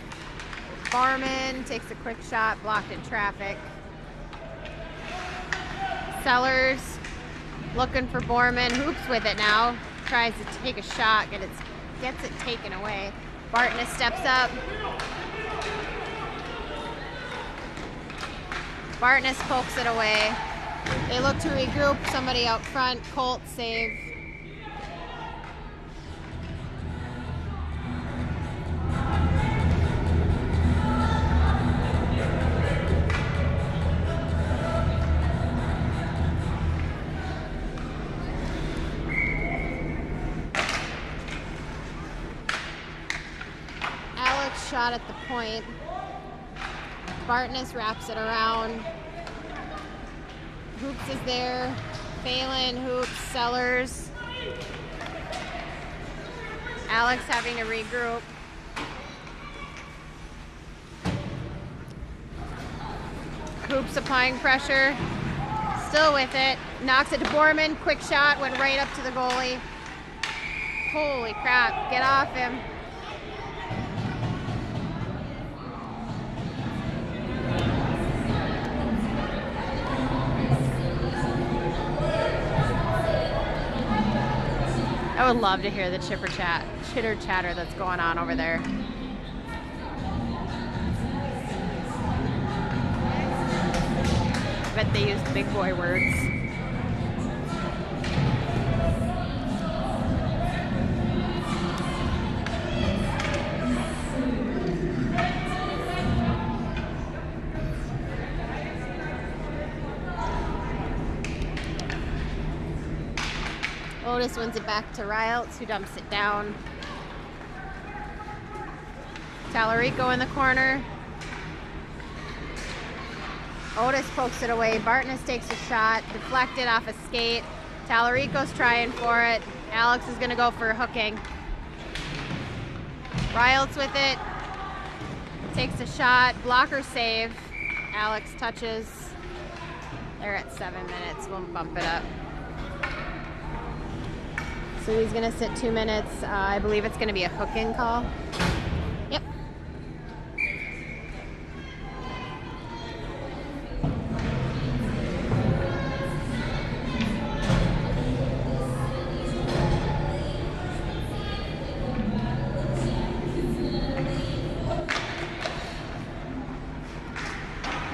Barman takes a quick shot, blocked in traffic. Sellers looking for Borman, hoops with it now. Tries to take a shot, gets it taken away. Bartness steps up. Bartness pokes it away. They look to regroup, somebody out front, Colt save. Shot at the point. Bartness wraps it around. Hoops is there. Phelan, Hoops, Sellers. Alex having to regroup. Hoops applying pressure. Still with it. Knocks it to Borman. Quick shot. Went right up to the goalie. Holy crap. Get off him. I would love to hear the chitter chatter that's going on over there. I bet they used big boy words. Otis wins it back to Riles, who dumps it down. Tallarico in the corner. Otis pokes it away. Bartness takes a shot, deflected off a skate. Tallarico's trying for it. Alex is gonna go for hooking. Riles with it. Takes a shot, blocker save. Alex touches. They're at 7 minutes, we'll bump it up. So he's gonna sit 2 minutes. I believe it's gonna be a hooking call. Yep.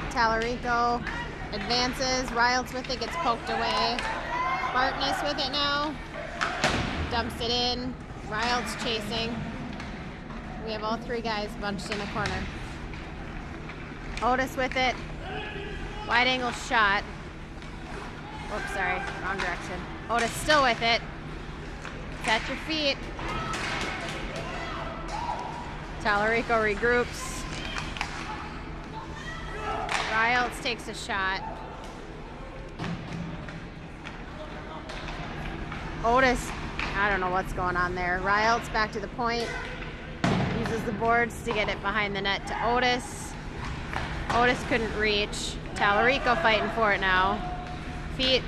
Tallarico advances. Riles with it, gets poked away. Bartness with it now. Dumps it in. Riles chasing. We have all three guys bunched in a corner. Otis with it. Wide angle shot. Oops, sorry, wrong direction. Otis still with it. Catch your feet. Tallarico regroups. Riles takes a shot. Otis, I don't know what's going on there. Riles back to the point. Uses the boards to get it behind the net to Otis. Otis couldn't reach. Tallarico fighting for it now. Feet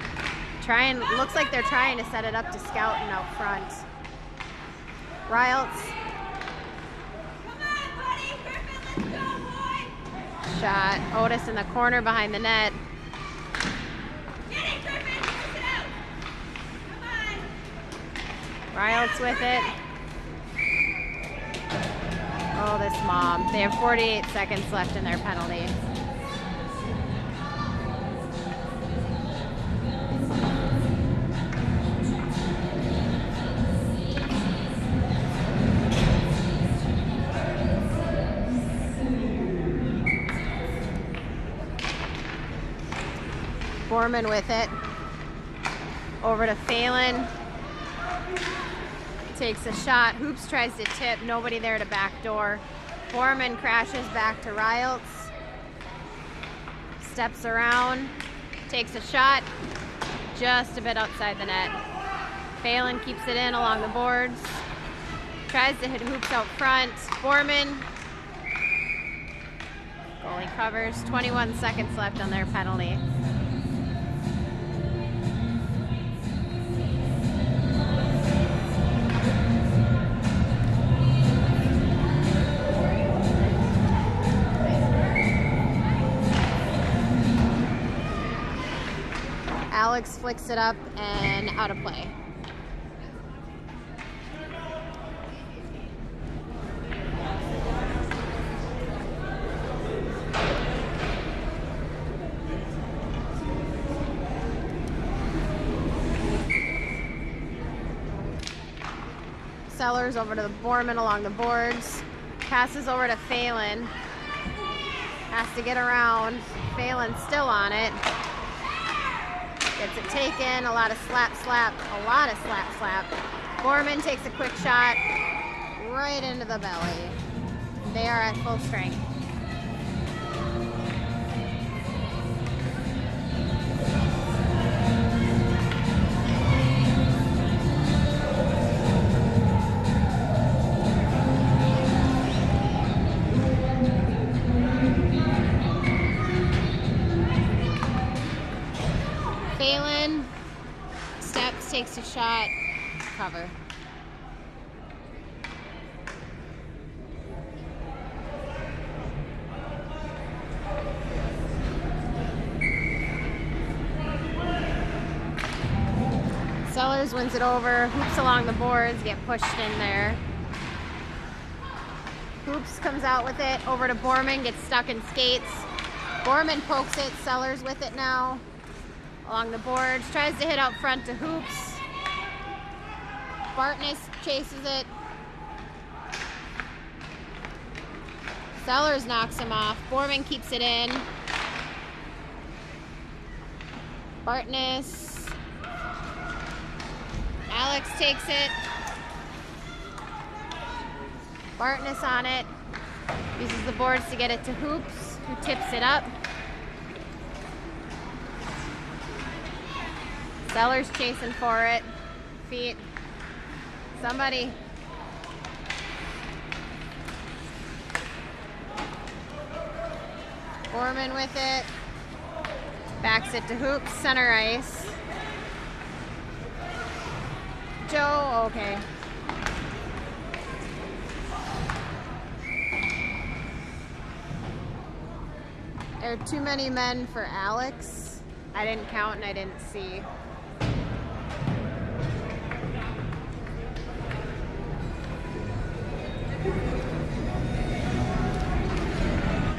trying, looks like they're trying to set it up to Scouten out front. Riles. Shot. Otis in the corner behind the net. Riles with it. Oh, this mom. They have 48 seconds left in their penalty. Borman with it. Over to Phelan. Takes a shot. Hoops tries to tip. Nobody there to backdoor. Borman crashes back to Riles. Steps around. Takes a shot. Just a bit outside the net. Phelan keeps it in along the boards. Tries to hit Hoops out front. Borman. Goalie covers. 21 seconds left on their penalty. Alex flicks it up and out of play. Sellers over to the Borman along the boards. Passes over to Phelan. Has to get around. Phelan's still on it. Gets it taken. A lot of slap, slap. A lot of slap, slap. Borman takes a quick shot right into the belly. They are at full strength. Phelan steps, takes a shot, cover. Sellers wins it over. Hoops along the boards, get pushed in there. Hoops comes out with it, over to Borman, gets stuck in skates. Borman pokes it, Sellers with it now. Along the boards, tries to hit out front to Hoops. Bartness chases it. Sellers knocks him off. Borman keeps it in. Bartness. Alex takes it. Bartness on it. Uses the boards to get it to Hoops, who tips it up. Sellers chasing for it. Feet. Somebody. Borman with it. Backs it to Hoops, center ice. Joe, okay. There are too many men for Alex. I didn't count and I didn't see.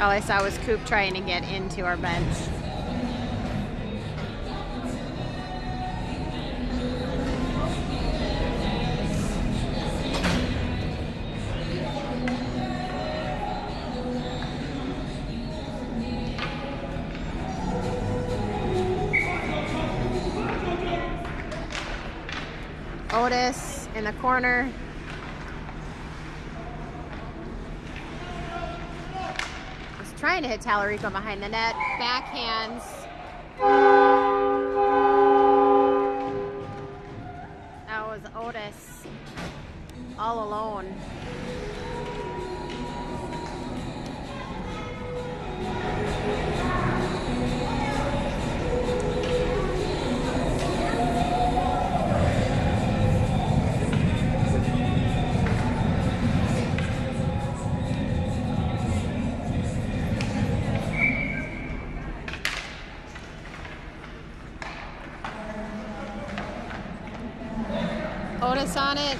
All I saw was Coop trying to get into our bench. Otis in the corner. Was trying to hit Tallarico behind the net. Backhands. That was Otis all alone. Otis on it.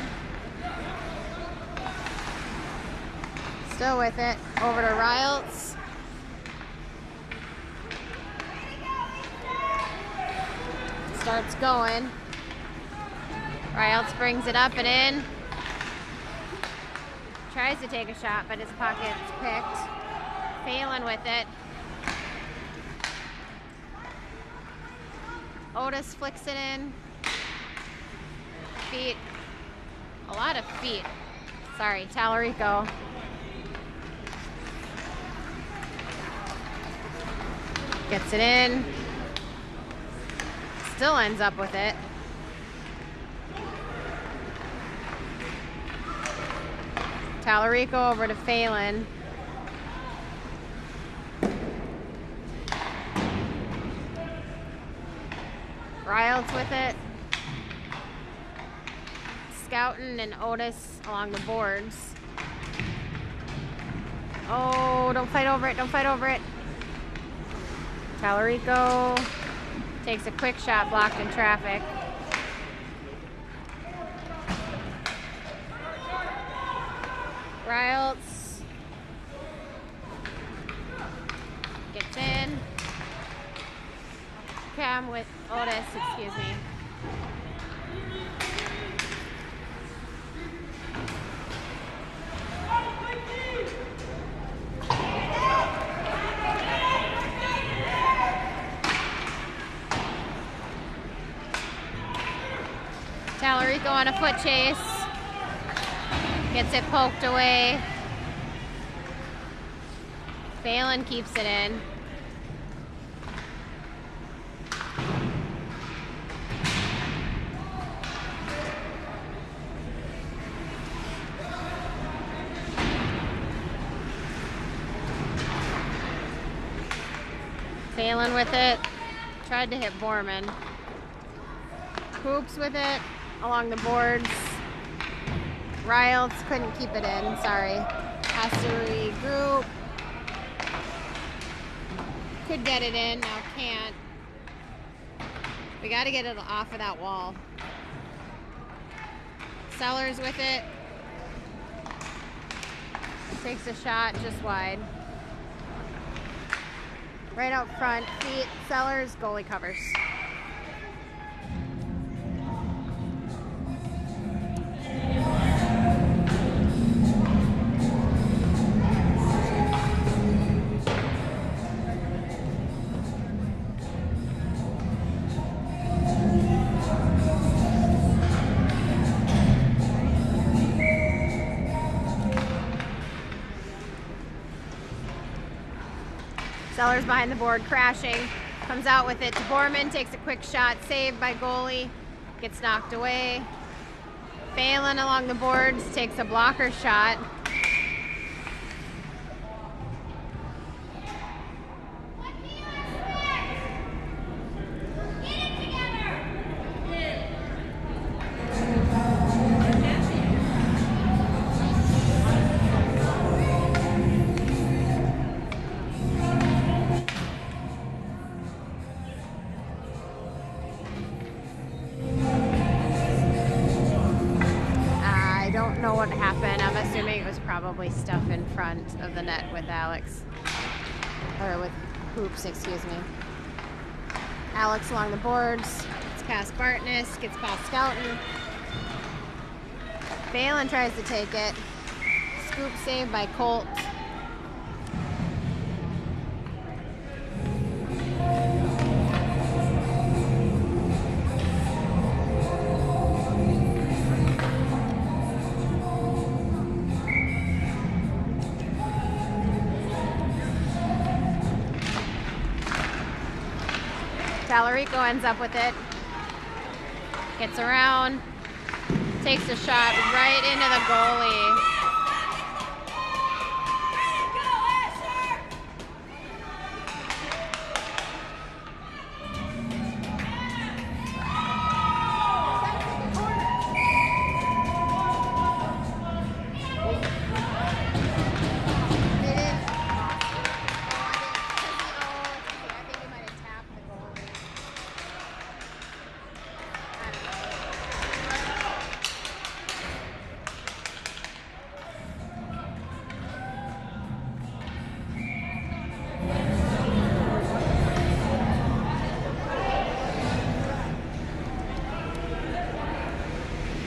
Still with it. Over to Riles. Starts going. Riles brings it up and in. Tries to take a shot, but his pocket's picked. Phelan with it. Otis flicks it in. Feet. A lot of feet. Sorry, Tallarico. Gets it in. Still ends up with it. Tallarico over to Phelan. Riles with it. Scoutin and Otis along the boards. Oh, don't fight over it. Don't fight over it. Tallarico Takes a quick shot, blocked in traffic. Riles gets in. Cam with Otis, excuse me. Talarico on a foot chase. Gets it poked away. Phelan keeps it in. Phelan with it. Tried to hit Borman. Hoops with it along the boards. Riles couldn't keep it in, sorry. Has to regroup. Could get it in, now can't. We got to get it off of that wall. Sellers with it. Takes a shot just wide. Right out front, feet, Sellers, goalie covers. Sellers behind the board, crashing. Comes out with it to Borman, takes a quick shot, saved by goalie. Gets knocked away. Phelan along the boards, takes a blocker shot. Know what happened. I'm assuming it was probably stuff in front of the net with Alex, or with Hoops, excuse me. Alex along the boards, it's past Bartness, gets past Skelton. Phelan tries to take it. Scoop saved by Colt. Talarico ends up with it. Gets around. Takes a shot right into the goalie.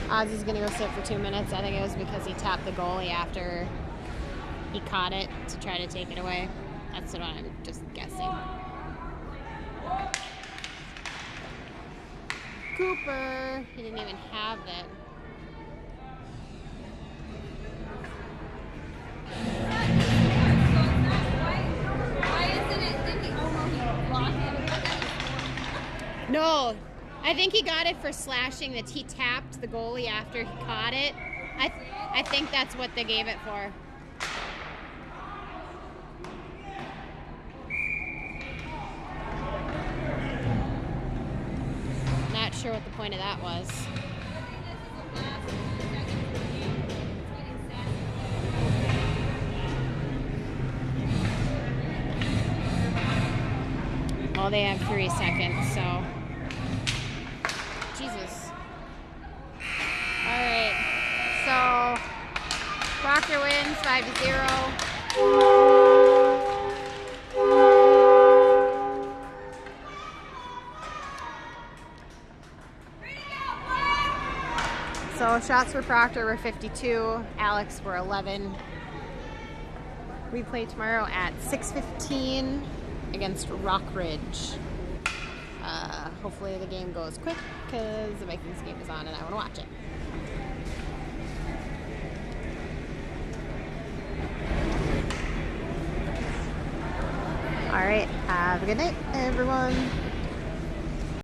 Ozzy's gonna go sit for 2 minutes. I think it was because he tapped the goalie after he caught it to try to take it away. That's what I'm just guessing. Cooper, he didn't even have it. Why isn't it thinking? Oh no, he blocked it. No, I think he got it for slashing that he tapped the goalie after he caught it. I think that's what they gave it for. Not sure what the point of that was. Well, they have 3 seconds, so. Vikings 5-0. So shots for Proctor were 52, Alex were 11. We play tomorrow at 6:15 against Rockridge. Hopefully the game goes quick because the Vikings game is on and I want to watch it. All right, have a good night, everyone.